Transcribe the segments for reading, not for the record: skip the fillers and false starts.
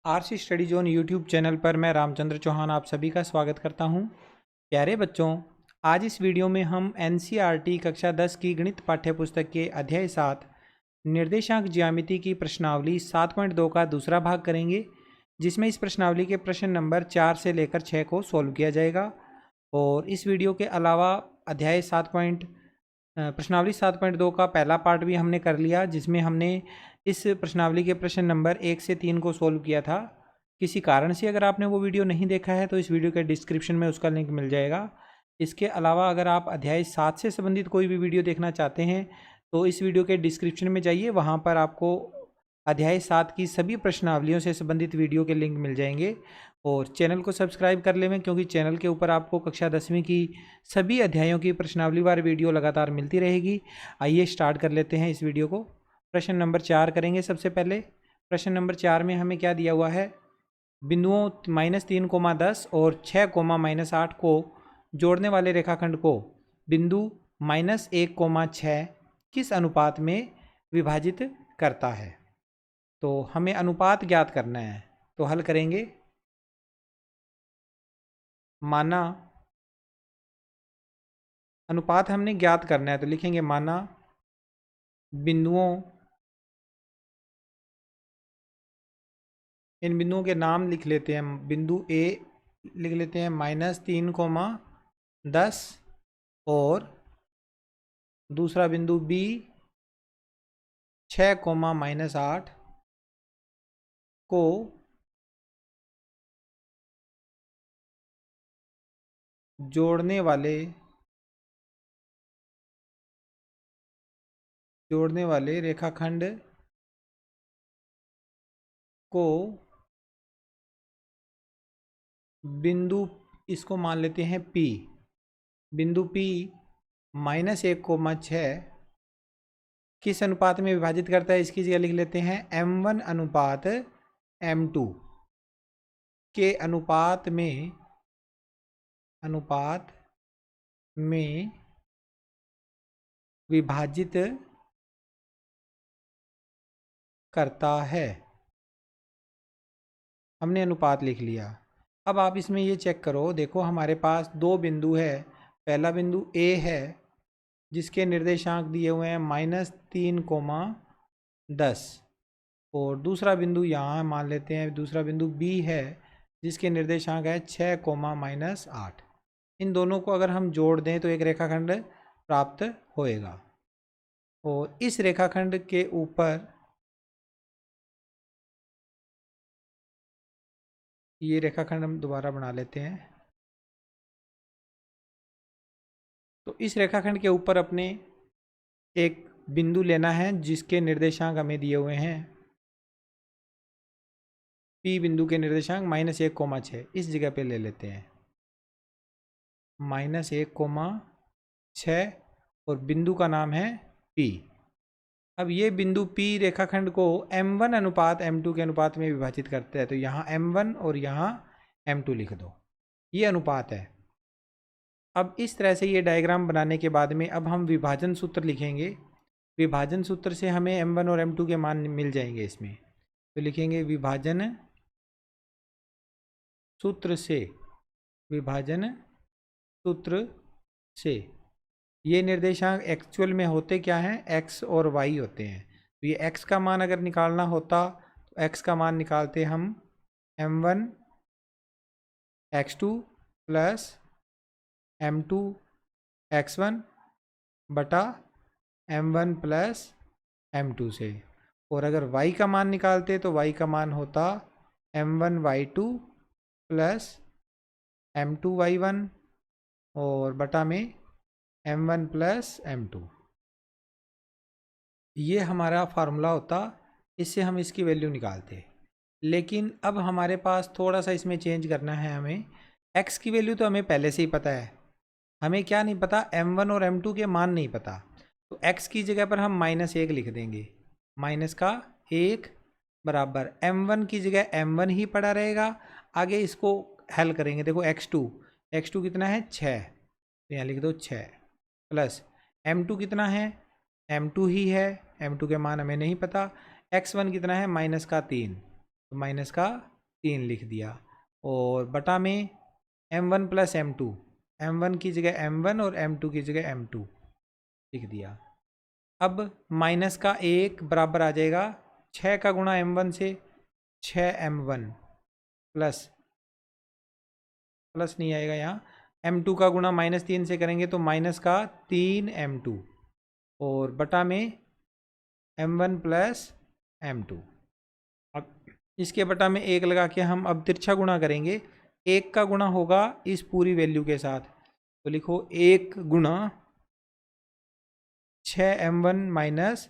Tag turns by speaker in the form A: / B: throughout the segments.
A: RC study zone YouTube channel पर मैं रामचंद्र चौहान आप सभी का स्वागत करता हूं। प्यारे बच्चों, आज इस वीडियो में हम एनसीईआरटी कक्षा 10 की गणित पाठ्यपुस्तक के अध्याय 7 निर्देशांक ज्यामिति की प्रश्नावली 7.2 का दूसरा भाग करेंगे, जिसमें इस प्रश्नावली के प्रश्न नंबर 4 से लेकर 6 को सोल्व किया जाएगा। और इस वीडियो के अलावा अध्याय प्रश्नावली 7.2 का पहला पार्ट भी हमने कर लिया, जिसमें हमने इस प्रश्नावली के प्रश्न नंबर 1 से 3 को सोल्व किया था। किसी कारण से अगर आपने वो वीडियो नहीं देखा है तो इस वीडियो के डिस्क्रिप्शन में उसका लिंक मिल जाएगा। इसके अलावा अगर आप अध्याय 7 से संबंधित कोई भी वीडियो देखना चाहते हैं तो इस वीडियो के डिस्क्रिप्शन में जाइए, वहाँ पर आपको अध्याय 7 की सभी प्रश्नावलियों से संबंधित वीडियो के लिंक मिल जाएंगे। और चैनल को सब्सक्राइब कर लें, क्योंकि चैनल के ऊपर आपको कक्षा 10वीं की सभी अध्यायों की प्रश्नावलीवार वीडियो लगातार मिलती रहेगी। आइए स्टार्ट कर लेते हैं इस वीडियो को। प्रश्न नंबर 4 करेंगे सबसे पहले। प्रश्न नंबर 4 में हमें क्या दिया हुआ है? बिंदुओं -3, 10 और 6, -8 को जोड़ने वाले रेखाखंड को बिंदु -1, 6 किस अनुपात में विभाजित करता है। तो हमें अनुपात ज्ञात करना है, तो हल करेंगे। माना अनुपात हमने ज्ञात करना है, तो लिखेंगे माना बिंदुओं, इन बिंदुओं के नाम लिख लेते हैं। बिंदु ए लिख लेते हैं -3, 10 और दूसरा बिंदु बी 6, -8 को जोड़ने वाले रेखाखंड को बिंदु, इसको मान लेते हैं P, बिंदु P -1, 6 किस अनुपात में विभाजित करता है। इसकी जगह लिख लेते हैं M1 अनुपात M2 के अनुपात में विभाजित करता है। हमने अनुपात लिख लिया। अब आप इसमें ये चेक करो, देखो हमारे पास दो बिंदु है। पहला बिंदु A है जिसके निर्देशांक दिए हुए हैं -3, 10 और दूसरा बिंदु यहाँ मान लेते हैं, दूसरा बिंदु B है जिसके निर्देशांक है 6, -8। इन दोनों को अगर हम जोड़ दें तो एक रेखाखंड प्राप्त होएगा। और इस रेखाखंड के ऊपर ये रेखाखंड हम दोबारा बना लेते हैं। तो इस रेखाखंड के ऊपर अपने एक बिंदु लेना है जिसके निर्देशांक हमें दिए हुए हैं। P बिंदु के निर्देशांक -1, 6 इस जगह पे ले लेते हैं -1, 6 और बिंदु का नाम है P। अब ये बिंदु P रेखाखंड को M1 अनुपात M2 के अनुपात में विभाजित करते हैं। तो यहाँ M1 और यहाँ M2 लिख दो, ये अनुपात है। अब इस तरह से ये डायग्राम बनाने के बाद में अब हम विभाजन सूत्र लिखेंगे। विभाजन सूत्र से हमें M1 और M2 के मान मिल जाएंगे इसमें। तो लिखेंगे विभाजन सूत्र से ये निर्देशांक एक्चुअल में होते क्या हैं? x और y होते हैं। तो ये x का मान अगर निकालना होता तो x का मान निकालते हम M1 x2 plus M2 x1 बटा M1 प्लस M2 से। और अगर y का मान निकालते तो y का मान होता M1 y2 plus M2 y1 और बटा में M1 प्लस M2। ये हमारा फार्मूला होता, इससे हम इसकी वैल्यू निकालते। लेकिन अब हमारे पास थोड़ा सा इसमें चेंज करना है। हमें x की वैल्यू तो हमें पहले से ही पता है, हमें क्या नहीं पता? M1 और M2 के मान नहीं पता। तो x की जगह पर हम -1 लिख देंगे। -1 बराबर M1 की जगह M1 ही पड़ा रहेगा। आगे इसको हल करेंगे। देखो x2 कितना है? 6, तो यहाँ लिख दो 6 प्लस M2 कितना है? M2 ही है, M2 के मान हमें नहीं पता। x1 कितना है? -3, तो माइनस का 3 लिख दिया, और बटा में m1 प्लस m2, m1 की जगह m1 और m2 की जगह m2 लिख दिया। अब माइनस का 1 बराबर आ जाएगा 6 का गुणा m1 से, 6m1 प्लस नहीं आएगा यहाँ, m2 का गुणा -3 से करेंगे तो माइनस का 3m2, और बटा में m1 प्लस m2। अब इसके बटा में 1 लगा के हम अब तिरछा गुणा करेंगे। 1 का गुणा होगा इस पूरी वैल्यू के साथ, तो लिखो 1 गुणा 6m1 minus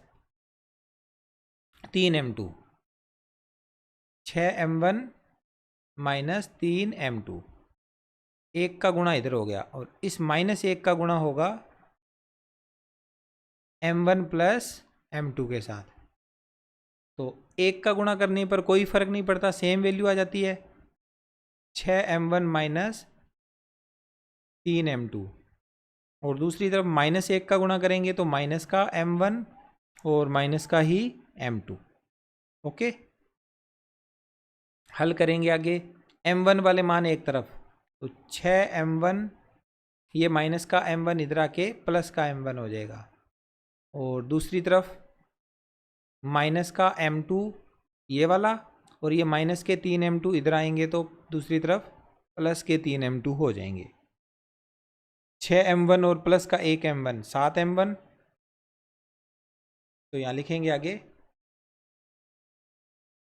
A: 3m2, 6m1 minus 3m2। 1 का गुणा इधर हो गया, और इस -1 का गुणा होगा m1 प्लस m2 के साथ। तो 1 का गुणा करने पर कोई फर्क नहीं पड़ता, सेम वैल्यू आ जाती है, 6m1 माइनस 3m2। और दूसरी तरफ -1 का गुणा करेंगे तो माइनस का m1 और माइनस का ही m2। ओके, हल करेंगे आगे। m1 वाले मान एक तरफ, तो 6m1, ये माइनस का m1 इधर आके प्लस का m1 हो जाएगा, और दूसरी तरफ माइनस का m2 ये वाला, और ये माइनस के 3m2 इधर आएंगे तो दूसरी तरफ प्लस के 3m2 हो जाएंगे। 6m1 और प्लस का 1m1, 7m1। तो यहाँ लिखेंगे आगे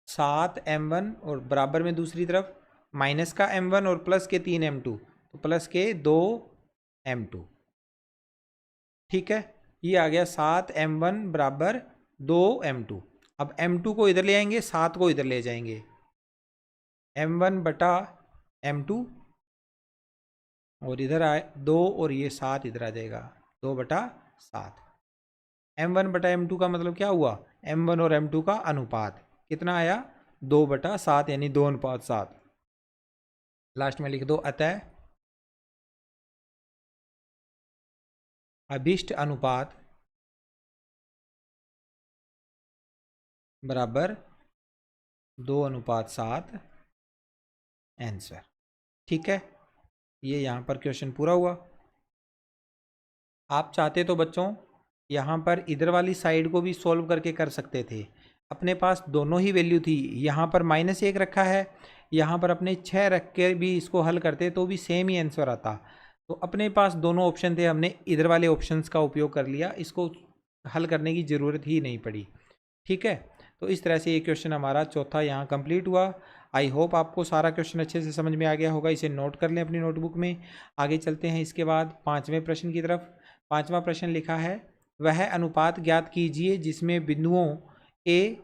A: 7m1, और बराबर में दूसरी तरफ माइनस का m1 और प्लस के 3m2, तो प्लस के 2m2। ठीक है, ये आ गया 7m1 बराबर 2m2। अब m2 को इधर ले आएंगे, 7 को इधर ले जाएंगे, m1 बटा m2, और इधर आए 2, और ये 7 इधर आ जाएगा, 2 बटा 7। m1 बटा m2 का मतलब क्या हुआ, m1 और m2 का अनुपात कितना आया, 2 बटा 7, यानी 2:7। लास्ट में लिख दो, अतः अभिष्ट अनुपात बराबर 2:7 आंसर। ठीक है, ये यहाँ पर क्वेश्चन पूरा हुआ। आप चाहते तो बच्चों यहाँ पर इधर वाली साइड को भी सॉल्व करके कर सकते थे, अपने पास दोनों ही वैल्यू थी। यहाँ पर -1 रखा है, यहाँ पर अपने 6 रख के भी इसको हल करते तो भी सेम ही आंसर आता। तो अपने पास दोनों ऑप्शन थे, हमने इधर वाले ऑप्शंस का उपयोग कर लिया, इसको हल करने की ज़रूरत ही नहीं पड़ी। ठीक है, तो इस तरह से ये क्वेश्चन हमारा चौथा यहाँ कंप्लीट हुआ। आई होप आपको सारा क्वेश्चन अच्छे से समझ में आ गया होगा, इसे नोट कर लें अपनी नोटबुक में। आगे चलते हैं इसके बाद 5वें प्रश्न की तरफ। 5वां प्रश्न लिखा है, वह अनुपात ज्ञात कीजिए जिसमें बिंदुओं a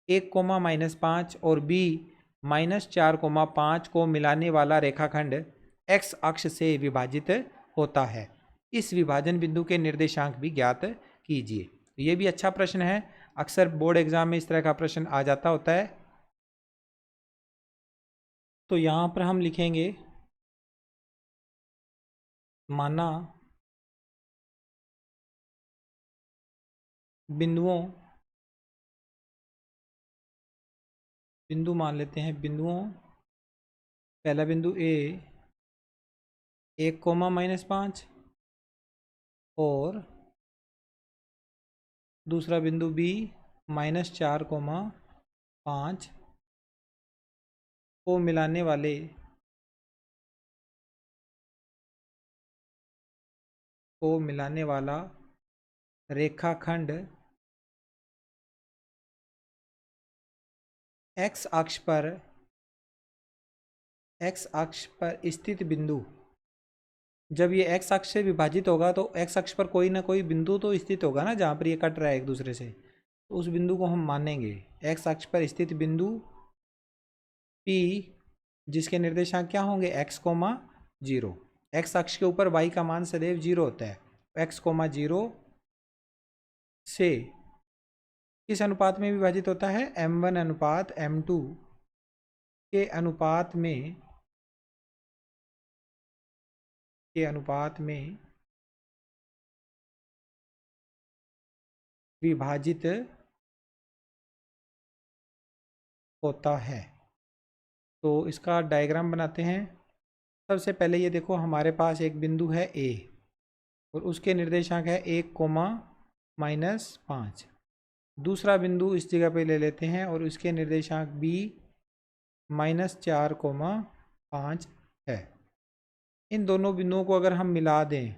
A: 1,-5 और b -4,5 को मिलाने वाला रेखाखंड x अक्ष से विभाजित होता है। इस विभाजन बिंदु के निर्देशांक भी ज्ञात कीजिए। ये भी अच्छा प्रश्न है, अक्सर बोर्ड एग्जाम में इस तरह का प्रश्न आ जाता होता है। तो यहाँ पर हम लिखेंगे, माना बिंदु मान लेते हैं, बिंदुओं, पहला बिंदु A 1,-5 और दूसरा बिंदु B -4,5 को मिलाने वाला रेखाखंड x अक्ष पर स्थित बिंदु, जब ये x अक्ष से विभाजित होगा तो x अक्ष पर कोई ना कोई बिंदु तो स्थित होगा ना, जहाँ पर ये कट रहा है एक दूसरे से, तो उस बिंदु को हम मानेंगे x अक्ष पर स्थित बिंदु P, जिसके निर्देशांक क्या होंगे, x, 0। x अक्ष के ऊपर y का मान सदैव 0 होता है, x, 0 से किस अनुपात में विभाजित होता है, m1 अनुपात m2 के अनुपात में विभाजित होता है। तो इसका डायग्राम बनाते हैं। सबसे पहले ये देखो, हमारे पास एक बिंदु है ए और उसके निर्देशांक है 1, -5। दूसरा बिंदु इस जगह पे ले लेते हैं और उसके निर्देशांक b -4, 5 है। इन दोनों बिंदुओं को अगर हम मिला दें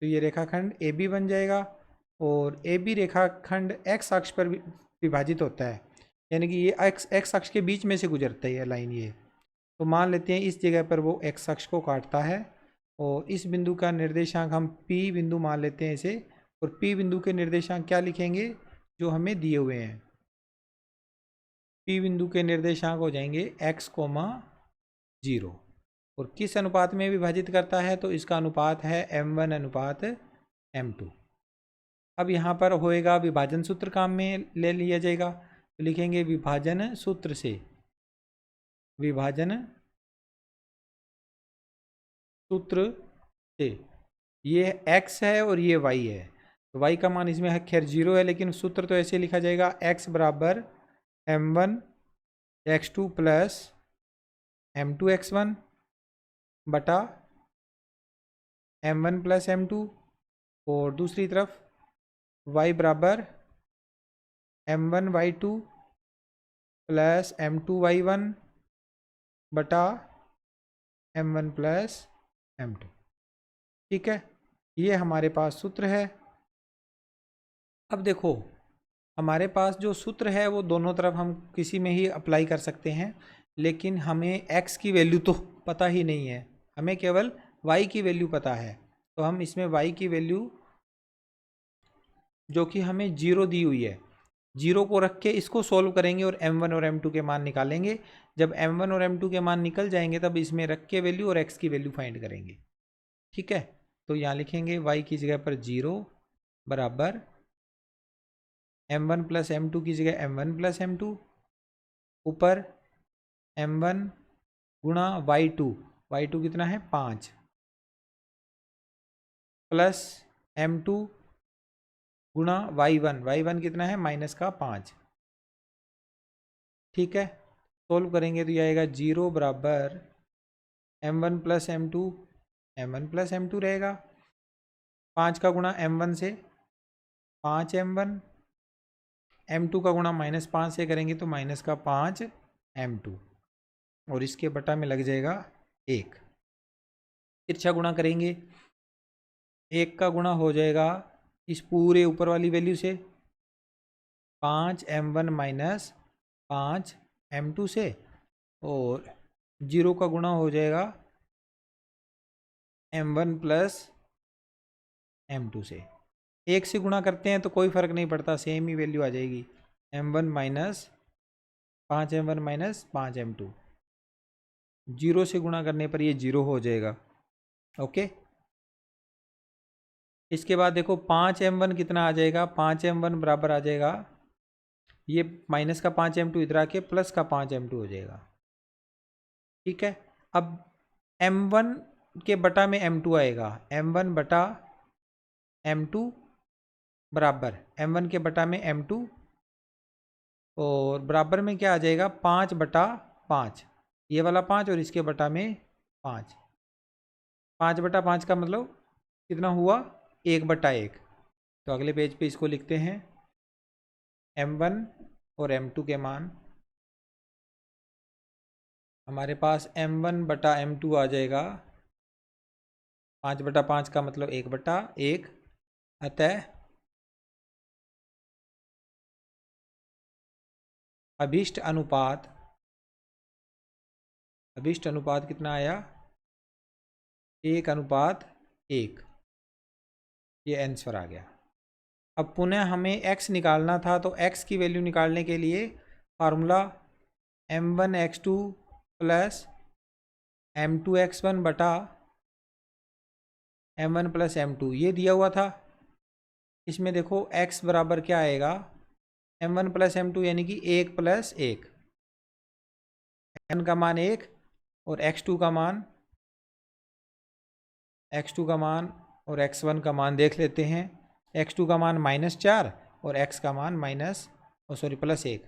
A: तो ये रेखाखंड ए बी बन जाएगा और ए बी रेखाखंड एक्स अक्ष पर विभाजित होता है, यानी कि ये एक्स अक्ष के बीच में से गुजरता है ये लाइन। ये तो मान लेते हैं इस जगह पर वो एक्स अक्ष को काटता है और इस बिंदु का निर्देशांक हम पी बिंदु मान लेते हैं इसे, और पी बिंदु के निर्देशांक क्या लिखेंगे जो हमें दिए हुए हैं। पी बिंदु के निर्देशांक हो जाएंगे x, 0 और किस अनुपात में विभाजित करता है, तो इसका अनुपात है m1/m2। अब यहाँ पर होएगा विभाजन सूत्र काम में ले लिया जाएगा, तो लिखेंगे विभाजन सूत्र से, विभाजन सूत्र से ये x है और ये y है, तो y का मान इसमें है खैर 0 है, लेकिन सूत्र तो ऐसे लिखा जाएगा x बराबर m1x2 प्लस m2x1 बटा m1 प्लस m2, और दूसरी तरफ y बराबर m1y2 प्लस m2y1 बटा m1 प्लस m2। ठीक है, ये हमारे पास सूत्र है। अब देखो, हमारे पास जो सूत्र है वो दोनों तरफ हम किसी में ही अप्लाई कर सकते हैं, लेकिन हमें x की वैल्यू तो पता ही नहीं है, हमें केवल y की वैल्यू पता है। तो हम इसमें y की वैल्यू जो कि हमें 0 दी हुई है, 0 को रख के इसको सॉल्व करेंगे और m1 और m2 के मान निकालेंगे। जब m1 और m2 के मान निकल जाएंगे तब इसमें रख के वैल्यू और x की वैल्यू फाइंड करेंगे। ठीक है, तो यहाँ लिखेंगे y की जगह पर 0 बराबर m1 प्लस m2 की जगह m1 प्लस m2, ऊपर m1 गुणा y2 कितना है 5, प्लस m2 गुणा y1 कितना है -5। ठीक है, सोल्व करेंगे तो ये आएगा 0 बराबर m1 प्लस m2 रहेगा, 5 का गुणा m1 से 5m1, m2 का गुणा -5 से करेंगे तो -5m2, और इसके बटा में लग जाएगा 1। तिरछा गुणा करेंगे, 1 का गुणा हो जाएगा इस पूरे ऊपर वाली वैल्यू से 5m1 माइनस 5m2 से, और 0 का गुणा हो जाएगा m1 प्लस m2 से। 1 से गुणा करते हैं तो कोई फ़र्क नहीं पड़ता, सेम ही वैल्यू आ जाएगी, m1 minus 5m1 minus 5m2। 0 से गुणा करने पर ये 0 हो जाएगा। ओके, इसके बाद देखो 5m1 कितना आ जाएगा, 5m1 बराबर आ जाएगा, ये माइनस का 5m2 इधर आके प्लस का 5m2 हो जाएगा। ठीक है, अब m1 के बटा में m2 आएगा, m1 बटा m2 बराबर m1 के बटा में m2, और बराबर में क्या आ जाएगा 5/5, ये वाला 5 और इसके बटा में 5। 5/5 का मतलब कितना हुआ 1/1। तो अगले पेज पे इसको लिखते हैं, m1 और m2 के मान, हमारे पास m1 बटा m2 आ जाएगा 5/5 का मतलब 1/1, अतः अभिष्ट अनुपात कितना आया 1:1, ये आंसर आ गया। अब पुनः हमें x निकालना था, तो x की वैल्यू निकालने के लिए फार्मूला m1x2 प्लस m2x1 बटा m1 प्लस m2 ये दिया हुआ था। इसमें देखो x बराबर क्या आएगा m1 प्लस m2 यानी कि 1 प्लस 1, m का मान 1 और x2 का मान और x1 का मान देख लेते हैं। x2 का मान -4 और x का मान +1।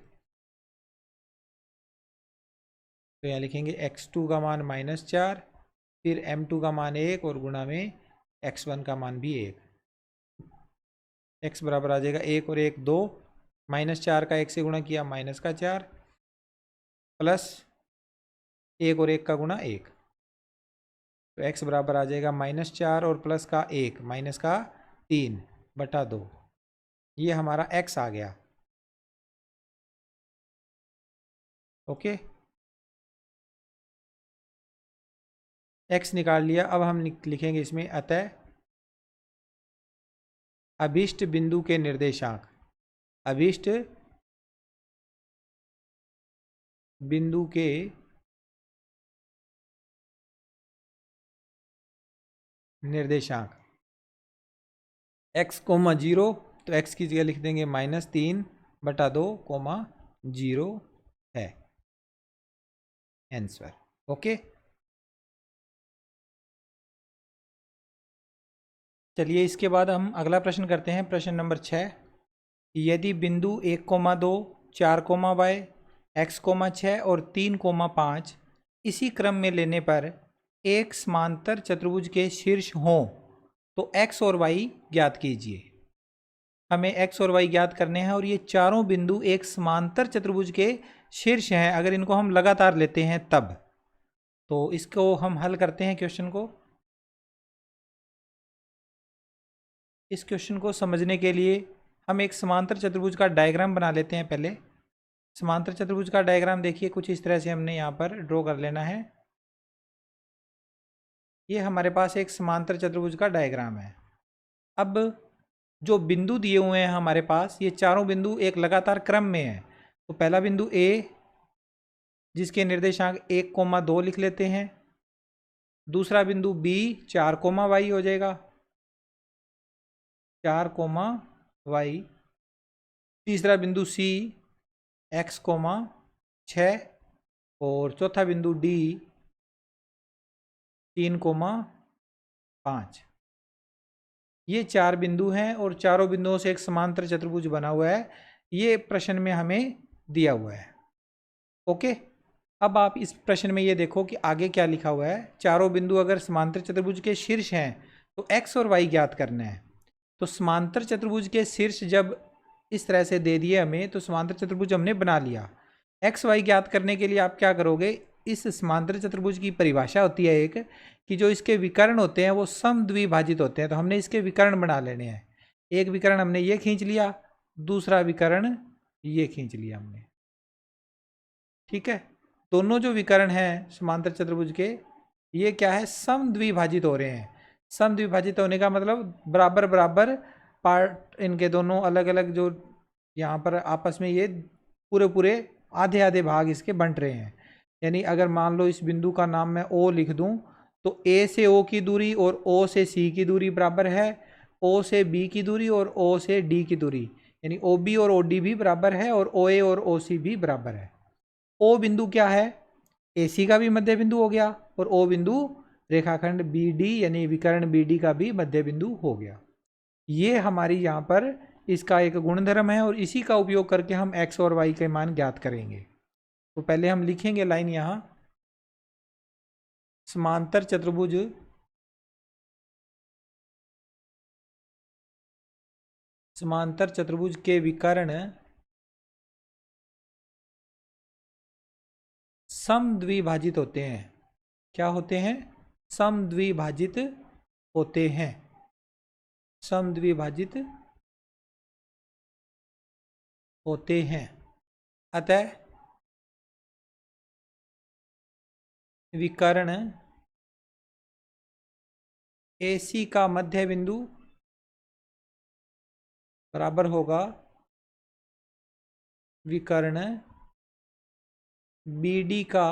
A: तो यहाँ लिखेंगे x2 का मान -4, फिर m2 का मान 1 और गुणा में x1 का मान भी 1। x बराबर आ जाएगा 1 और 1 2, -4 का 1 से गुणा किया -4, प्लस 1 और 1 का गुणा 1, तो x बराबर आ जाएगा -4 और प्लस का 1 माइनस का 3/2। ये हमारा x आ गया। ओके, x निकाल लिया। अब हम लिखेंगे इसमें अतः अभीष्ट बिंदु के निर्देशांक, अभीष्ट बिंदु के निर्देशांक x, 0, तो x की जगह लिख देंगे -3/2, 0 है आंसर। ओके, चलिए इसके बाद हम अगला प्रश्न करते हैं। प्रश्न नंबर 6, यदि बिंदु 1,2, 4, x, 6 और 3, 5 इसी क्रम में लेने पर एक समांतर चतुर्भुज के शीर्ष हों तो x और y ज्ञात कीजिए। हमें x और y ज्ञात करने हैं और ये चारों बिंदु एक समांतर चतुर्भुज के शीर्ष हैं। अगर इनको हम लगातार लेते हैं तब, तो इसको हम हल करते हैं क्वेश्चन को। इस क्वेश्चन को समझने के लिए हम एक समांतर चतुर्भुज का डायग्राम बना लेते हैं। पहले समांतर चतुर्भुज का डायग्राम देखिए, कुछ इस तरह से हमने यहाँ पर ड्रॉ कर लेना है। ये हमारे पास एक समांतर चतुर्भुज का डायग्राम है। अब जो बिंदु दिए हुए हैं हमारे पास, ये चारों बिंदु एक लगातार क्रम में है। तो पहला बिंदु A, जिसके निर्देशांक 1,2 लिख लेते हैं। दूसरा बिंदु B 4, y हो जाएगा, 4, y। तीसरा बिंदु C x, 6 और चौथा बिंदु D 3, 5। ये चार बिंदु हैं और चारों बिंदुओं से एक समांतर चतुर्भुज बना हुआ है। ये प्रश्न में हमें दिया हुआ है। ओके, अब आप इस प्रश्न में ये देखो कि आगे क्या लिखा हुआ है। चारों बिंदु अगर समांतर चतुर्भुज के शीर्ष हैं तो x और y ज्ञात करना है। तो समांतर चतुर्भुज के शीर्ष जब इस तरह से दे दिए हमें, तो समांतर चतुर्भुज हमने बना लिया। x y ज्ञात करने के लिए आप क्या करोगे, इस समांतर चतुर्भुज की परिभाषा होती है एक, कि जो इसके विकर्ण होते हैं वो समद्विभाजित होते हैं। तो हमने इसके विकर्ण बना लेने हैं। एक विकर्ण हमने ये खींच लिया, दूसरा विकर्ण ये खींच लिया हमने। ठीक है, दोनों जो विकर्ण हैं समांतर चतुर्भुज के, ये क्या है, समद्विभाजित हो रहे हैं। समद्विभाजित होने का मतलब बराबर बराबर पार्ट, इनके दोनों अलग अलग जो यहाँ पर आपस में ये पूरे पूरे आधे आधे भाग इसके बंट रहे हैं। यानी अगर मान लो इस बिंदु का नाम मैं O लिख दूं, तो A से O की दूरी और O से C की दूरी बराबर है, O से B की दूरी और O से D की दूरी, यानी OB और OD भी बराबर है और OA और OC भी बराबर है। O बिंदु क्या है, AC का भी मध्य बिंदु हो गया, और O बिंदु रेखाखंड BD यानी विकर्ण BD का भी मध्य बिंदु हो गया। ये हमारी यहाँ पर इसका एक गुणधर्म है और इसी का उपयोग करके हम x और y के मान ज्ञात करेंगे। तो पहले हम लिखेंगे लाइन यहाँ, समांतर चतुर्भुज के विकर्ण समद्विभाजित होते हैं। क्या होते हैं, समद्विभाजित होते हैं, समद्विभाजित होते हैं। अतः विकर्ण AC का मध्य बिंदु बराबर होगा विकर्ण BD का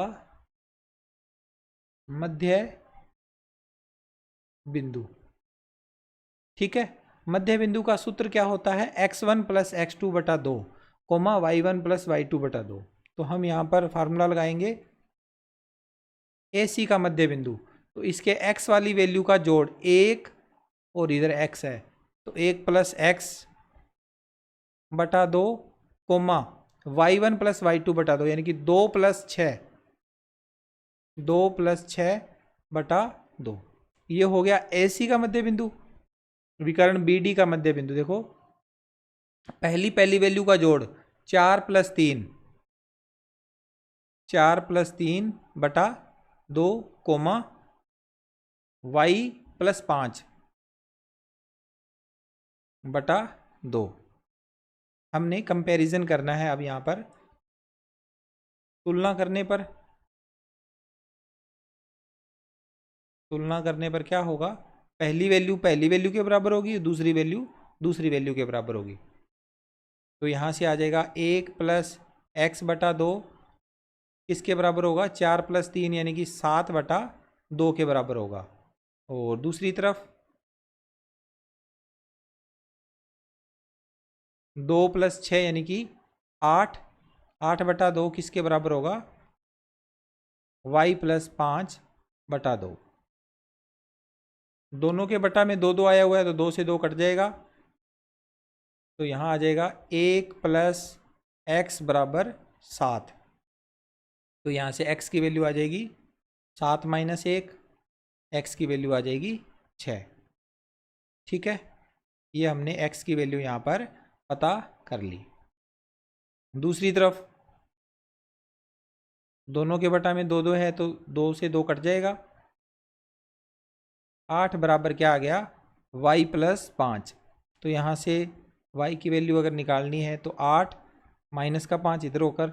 A: मध्य बिंदु। ठीक है, मध्य बिंदु का सूत्र क्या होता है, x1 + x2/2, y1 + y2/2। तो हम यहाँ पर फार्मूला लगाएंगे AC का मध्य बिंदु, तो इसके x वाली वैल्यू का जोड़ 1 और इधर x है, तो 1 + x/2, y1 + y2/2 यानी कि 2 + 6 2 + 6/2। ये हो गया AC का मध्य बिंदु, विकर्ण BD का मध्य बिंदु। देखो पहली वैल्यू का जोड़ 4 + 3, 4 + 3/2 कोमा y + 5/2। हमने कंपैरिजन करना है। अब यहाँ पर तुलना करने पर क्या होगा, पहली वैल्यू के बराबर होगी, दूसरी वैल्यू के बराबर होगी। तो यहाँ से आ जाएगा 1 + x/2 किसके बराबर होगा, 4 + 3 यानी कि 7/2 के बराबर होगा। और दूसरी तरफ 2 + 6 यानी कि 8/2 किसके बराबर होगा, y + 5/2। दोनों के बटा में 2 आया हुआ है तो 2 से 2 कट जाएगा। तो यहाँ आ जाएगा 1 + x = 7। तो यहाँ से x की वैल्यू आ जाएगी 7 - 1, x की वैल्यू आ जाएगी 6। ठीक है, ये हमने x की वैल्यू यहाँ पर पता कर ली। दूसरी तरफ दोनों के बटा में 2 है तो 2 से 2 कट जाएगा। 8 बराबर क्या आ गया, y + 5। तो यहाँ से y की वैल्यू अगर निकालनी है तो 8 - 5 इधर होकर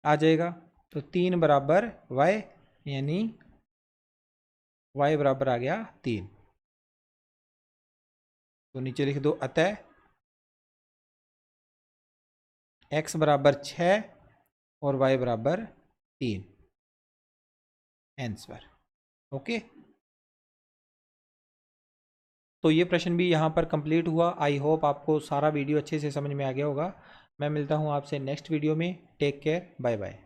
A: आ जाएगा। तो 3 बराबर y, यानी y बराबर आ गया 3। तो नीचे लिख दो, अतः x बराबर 6 और y बराबर 3 आंसर। ओके, तो ये प्रश्न भी यहाँ पर कंप्लीट हुआ। आई होप आपको सारा वीडियो अच्छे से समझ में आ गया होगा। मैं मिलता हूँ आपसे नेक्स्ट वीडियो में। Take care, bye bye.